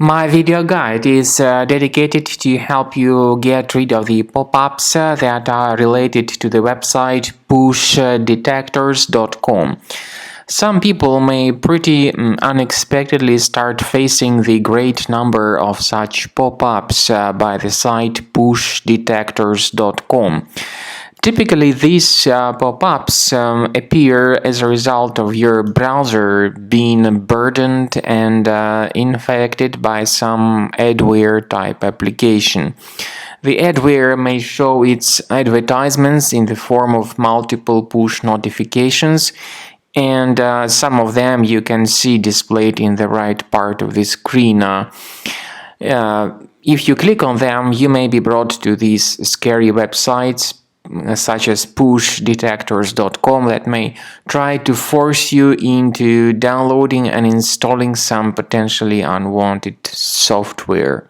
My video guide is dedicated to help you get rid of the pop-ups that are related to the website pushdetectors.com. Some people may pretty unexpectedly start facing the great number of such pop-ups by the site pushdetectors.com. Typically, these pop-ups appear as a result of your browser being burdened and infected by some adware type application. The adware may show its advertisements in the form of multiple push notifications, and some of them you can see displayed in the right part of the screen. If you click on them, you may be brought to these scary websites such as pushdetectors.com that may try to force you into downloading and installing some potentially unwanted software.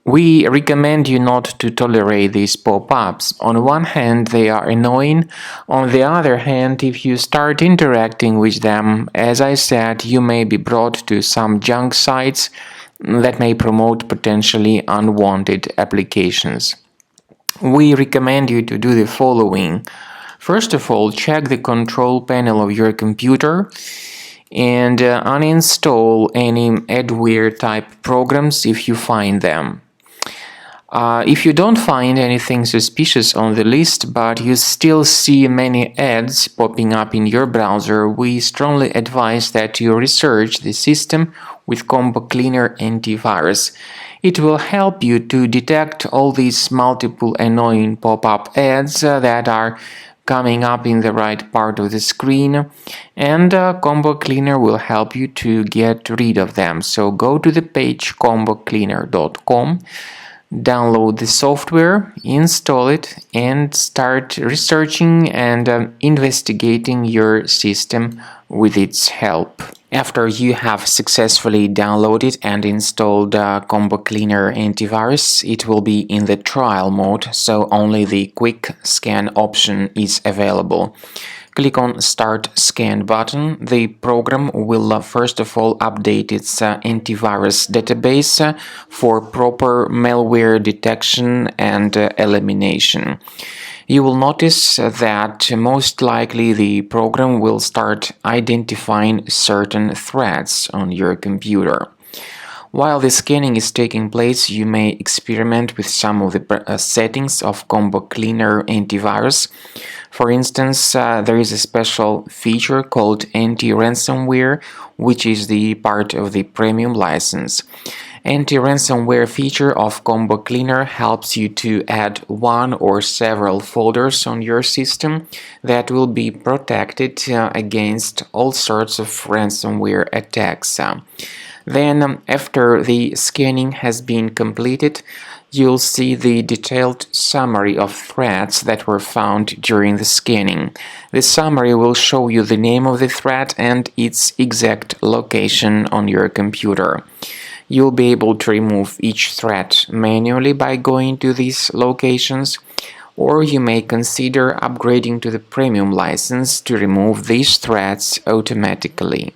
We recommend you not to tolerate these pop-ups. On one hand, they are annoying. On the other hand, if you start interacting with them, as I said, you may be brought to some junk sites that may promote potentially unwanted applications. We recommend you to do the following. First of all, check the control panel of your computer and uninstall any adware type programs if you find them. If you don't find anything suspicious on the list, but you still see many ads popping up in your browser, we strongly advise that you research the system with Combo Cleaner Antivirus. It will help you to detect all these multiple annoying pop-up ads that are coming up in the right part of the screen, and Combo Cleaner will help you to get rid of them. So go to the page combocleaner.com, download the software, install it, and start researching and investigating your system with its help. After you have successfully downloaded and installed Combo Cleaner Antivirus, it will be in the trial mode, so only the quick scan option is available. Click on Start Scan button. The program will first of all update its antivirus database for proper malware detection and elimination. You will notice that most likely the program will start identifying certain threats on your computer. While the scanning is taking place, you may experiment with some of the settings of Combo Cleaner Antivirus. For instance, there is a special feature called Anti-Ransomware, which is the part of the premium license. Anti-ransomware feature of Combo Cleaner helps you to add one or several folders on your system that will be protected against all sorts of ransomware attacks. Then, after the scanning has been completed, you'll see the detailed summary of threats that were found during the scanning. The summary will show you the name of the threat and its exact location on your computer. You'll be able to remove each threat manually by going to these locations, or you may consider upgrading to the premium license to remove these threats automatically.